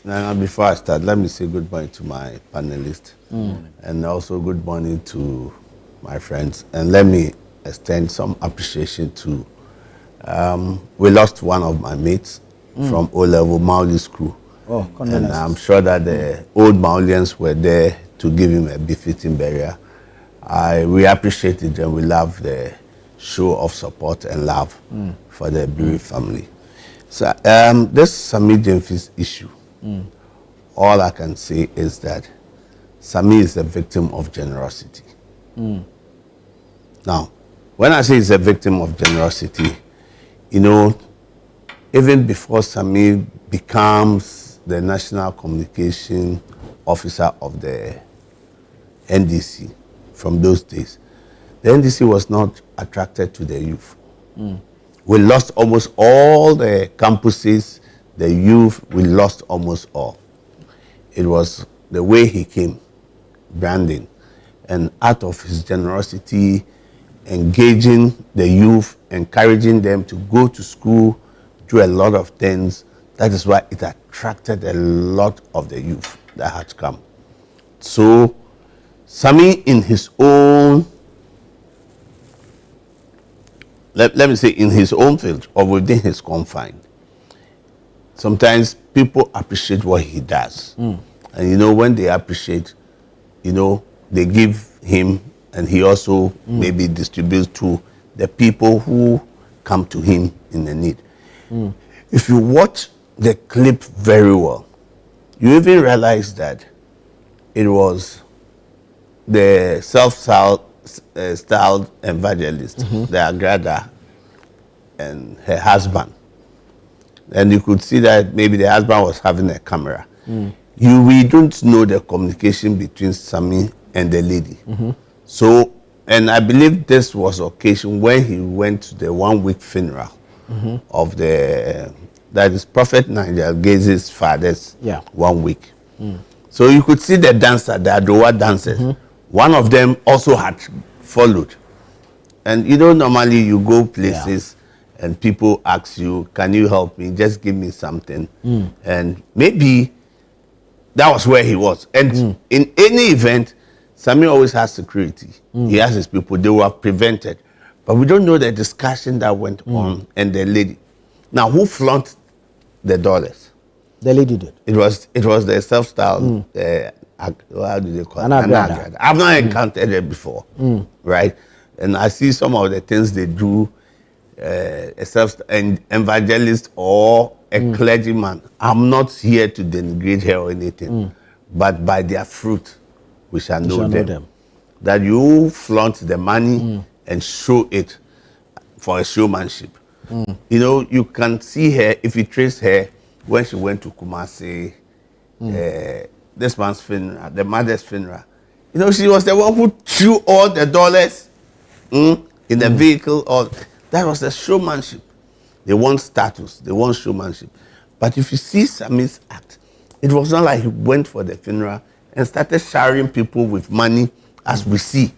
Now, before I start, let me say good morning to my panelists and also good morning to my friends. And let me extend some appreciation to, we lost one of my mates from O-level Mauli School. Oh, and I'm sure that the old Maulians were there to give him a befitting burial. We appreciate it and we love the show of support and love for the bereaved family. So this Sammy Gyamfi's issue, all I can say is that Sammy is a victim of generosity. Now, when I say he's a victim of generosity, you know, even before Sammy becomes the National Communication Officer of the NDC from those days, the NDC was not attracted to the youth. We lost almost all the campuses, the youth, we lost almost all. It was the way he came, branding, and out of his generosity, engaging the youth, encouraging them to go to school, do a lot of things. That is why it attracted a lot of the youth that had come. So, Sammy in his own, let me say in his own field or within his confine, sometimes people appreciate what he does. And you know, when they appreciate, you know, they give him and he also maybe distributes to the people who come to him in the need. If you watch the clip very well, you even realize that it was the self-styled evangelist, the Agradaa, and her husband. And you could see that maybe the husband was having a camera. We don't know the communication between Sammy and the lady. So, and I believe this was occasion when he went to the 1 week funeral of the, that is Prophet Nigel Gaze's father's 1 week. So you could see the dancer, the Adawudu dancers. One of them also had followed. And you know, normally you go places and people ask you, can you help me? Just give me something. And maybe that was where he was. And in any event, Sammy always has security. He has his people, they were prevented. But we don't know the discussion that went on and the lady. Now, who flaunted the dollars? The lady did. It was the self-styled, how do they call it? Agradaa. I've not encountered it before, right? And I see some of the things they do, an evangelist or a clergyman. I'm not here to denigrate her or anything, but by their fruit we shall know them. That you flaunt the money and show it for a showmanship. You know, you can see her, if you trace her, when she went to Kumasi, this man's funeral, the mother's funeral. You know, she was the one who threw all the dollars in the vehicle. That was the showmanship. They want status, they want showmanship. But if you see Sammy's act, it was not like he went for the funeral and started showering people with money, as we see,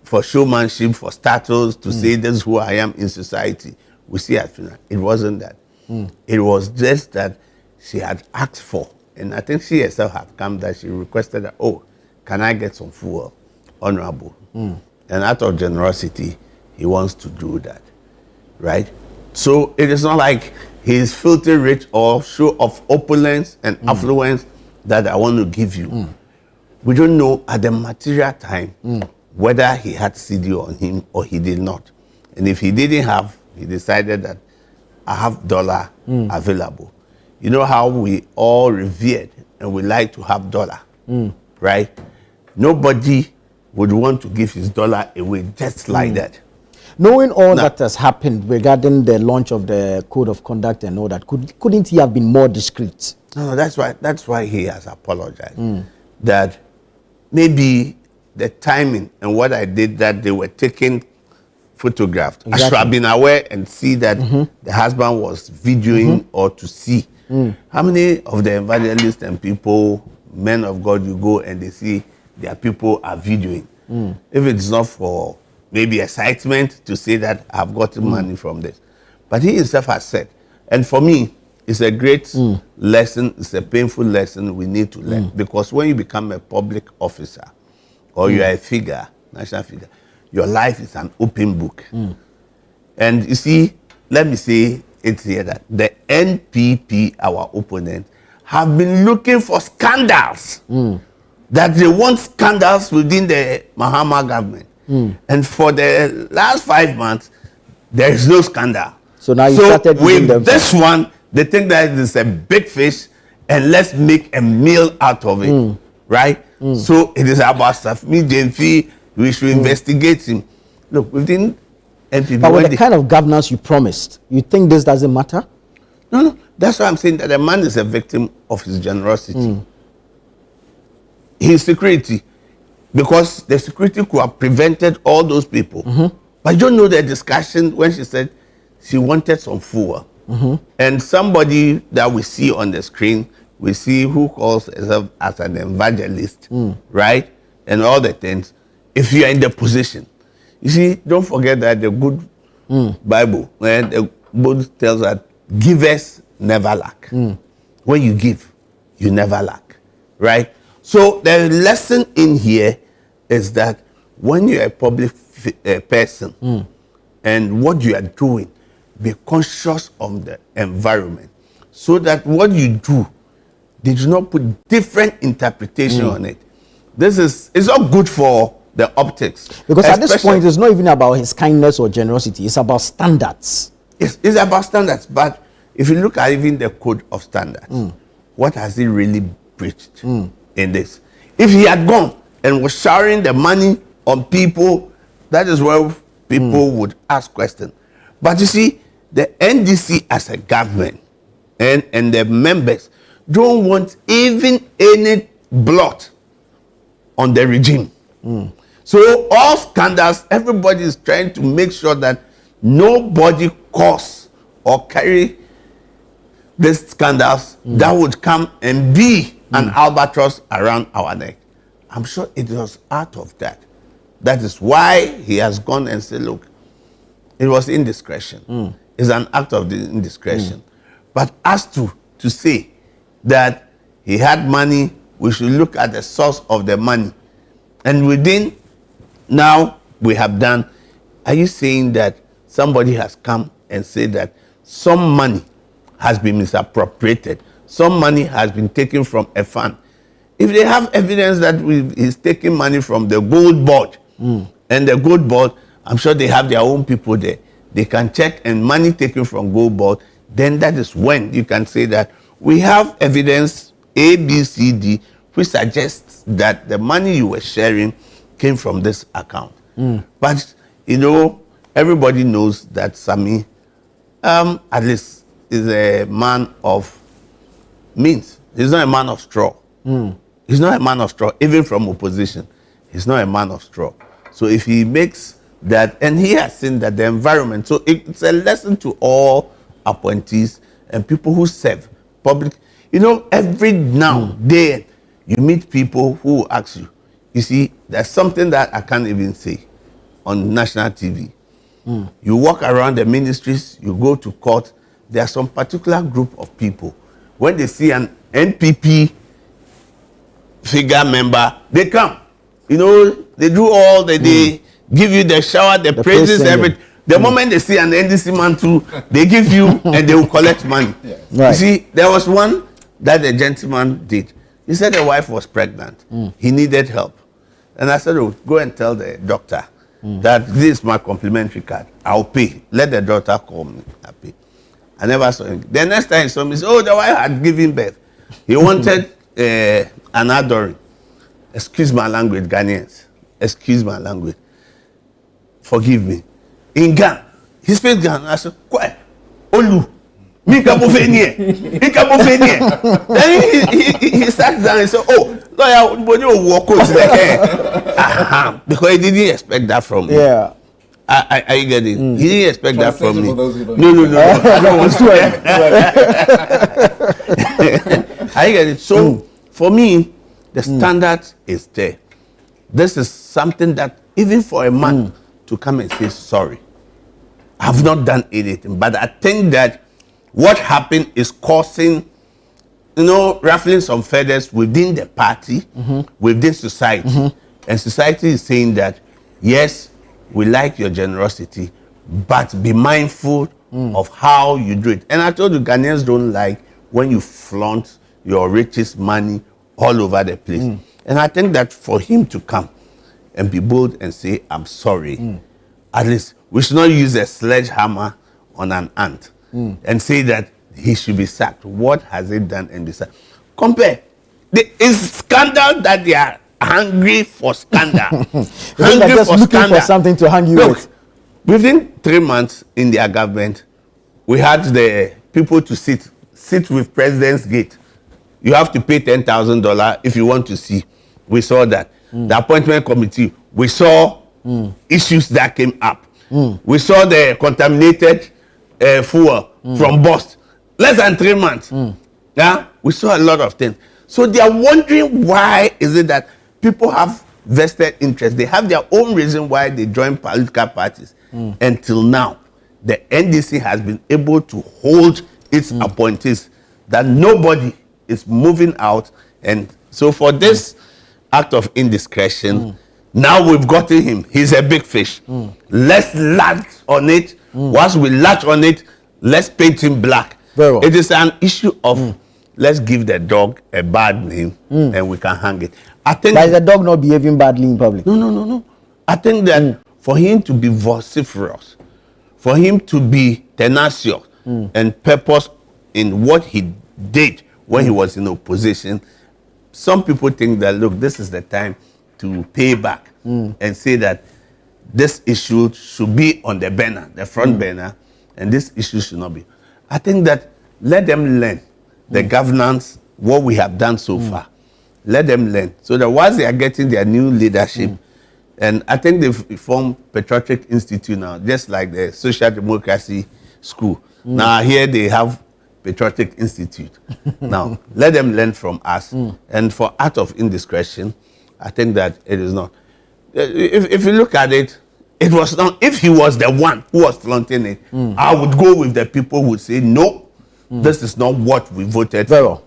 for showmanship, for status, to say this is who I am in society. We see at funeral. It wasn't that. It was just that she had asked for, and I think she herself had come, that she requested that, oh, can I get some fuel, honorable? And out of generosity, he wants to do that, right? So it is not like he's filthy rich or show of opulence and affluence that I want to give you. We don't know at the material time whether he had CD on him or he did not. And if he didn't have, he decided that I have dollar available. You know how we all revered and we like to have dollar, right? Nobody would want to give his dollar away just like that. Knowing all that has happened regarding the launch of the code of conduct and all that, couldn't he have been more discreet? No, that's why he has apologized. That maybe the timing and what I did, that they were taking photographed. Exactly. I should have been aware and see that the husband was videoing or to see. How many of the evangelists and people, men of God, you go and they see their people are videoing? If it's not for maybe excitement to say that I've gotten money from this. But he himself has said, and for me, It's a great lesson. It's a painful lesson we need to learn. Because when you become a public officer or you are a figure, national figure, your life is an open book. And you see, let me say it here that the NPP, our opponent, have been looking for scandals. That they want scandals within the Mahama government. And for the last 5 months, there is no scandal. So now you started with them this one, they think that it's a big fish and let's make a meal out of it, right? So it is about Sammy J. We should investigate him. Look, within NPP, but with the kind of governance you promised, you think this doesn't matter? No. That's why I'm saying that the man is a victim of his generosity. His security, because the security could have prevented all those people. But you don't know the discussion when she said she wanted some food. And somebody that we see on the screen, we see who calls herself as an evangelist, right? And all the things. If you are in the position, you see, don't forget that the good Bible, when the book tells that givers never lack. When you give, you never lack, right? So the lesson in here is that when you're a public person and what you are doing, be conscious of the environment so that what you do, they do not put different interpretation on it. It's not good for the optics. Because at this point, it's not even about his kindness or generosity. It's about standards. It's about standards. But if you look at even the code of standards, what has he really breached in this? If he had gone and was showering the money on people, that is where people would ask questions. But you see, the NDC as a government and the members don't want even any blot on the regime. So all scandals, everybody is trying to make sure that nobody cause or carry these scandals that would come and be an albatross around our neck. I'm sure it was out of that. That is why he has gone and said, look, it was indiscretion. It's an act of indiscretion. But as to say that he had money, we should look at the source of the money. And within, now we have done, are you saying that somebody has come and said that some money has been misappropriated, some money has been taken from a fund? If they have evidence that he's taking money from the gold board, and the gold board, I'm sure they have their own people there, they can check, and money taken from gold board, then that is when you can say that we have evidence A, B, C, D, which suggests that the money you were sharing came from this account. But, you know, everybody knows that Sammy, at least, is a man of means. He's not a man of straw. He's not a man of straw, even from opposition. He's not a man of straw. So if he makes that, and he has seen that the environment, so it's a lesson to all appointees and people who serve public. You know, every now day you meet people who will ask you, you see, there's something that I can't even say on national TV. You walk around the ministries, you go to court, there are some particular group of people. When they see an NPP figure member, they come. You know, they do all the day, give you the shower, the praises, everything. The moment they see an NDC man too, they give you and they will collect money. Right. You see, there was one that the gentleman did. He said the wife was pregnant. He needed help. And I said, oh, go and tell the doctor that this is my complimentary card. I'll pay. Let the doctor call me. I'll pay. I never saw him. The next time he saw me, he said, oh, the wife had given birth. He wanted an adoring. Excuse my language, Ghanaians. Excuse my language. Forgive me. In Ghana, he speaks Ghana. I said, Kwe, Olu, Mika Bofenie. Then he sat down and said, oh, lawyer, but you walk out. Because he didn't expect that from me. Yeah. Are you getting? He didn't expect that from me. No. Are you getting? So, for me, the standard is there. This is something that, even for a man to come and say sorry, I've not done anything, but I think that what happened is causing, ruffling some feathers within the party, within society. And society is saying that, yes, we like your generosity, but be mindful of how you do it. And I told you, Ghanaians don't like when you flaunt your richest money all over the place. And I think that for him to come and be bold and say, I'm sorry, at least we should not use a sledgehammer on an ant and say that he should be sacked. What has he done and be sacked? Compare. It's scandal that they are hungry for scandal. Hungry just for looking scandal. For something to hang you with. Within 3 months in their government, we had the people to sit with President's Gate. You have to pay $10,000 if you want to see. We saw that. The appointment committee, we saw issues that came up. We saw the contaminated fuel from Boston. Less than 3 months. Yeah, we saw a lot of things. So they are wondering why is it that people have vested interest. They have their own reason why they join political parties. Until now, the NDC has been able to hold its appointees, that nobody is moving out. And so for this act of indiscretion, now we've gotten him. He's a big fish. Let's latch on it. Once we latch on it, let's paint him black. Very well. It is an issue of let's give the dog a bad name and we can hang it. I think. But is the dog not behaving badly in public? No. I think that for him to be vociferous, for him to be tenacious and purpose in what he did when he was in opposition, some people think that, look, this is the time to pay back and say that this issue should be on the banner, the front banner, and this issue should not be. I think that let them learn the governance, what we have done so far. Let them learn. So that once they are getting their new leadership, and I think they've formed Patriotic Institute now, just like the Social Democracy School. Now here they have Patriotic Institute. Now, let them learn from us. And for act of indiscretion, I think that it is not. If you look at it, it was not, if he was the one who was flaunting it, I would go with the people who would say, no, this is not what we voted for.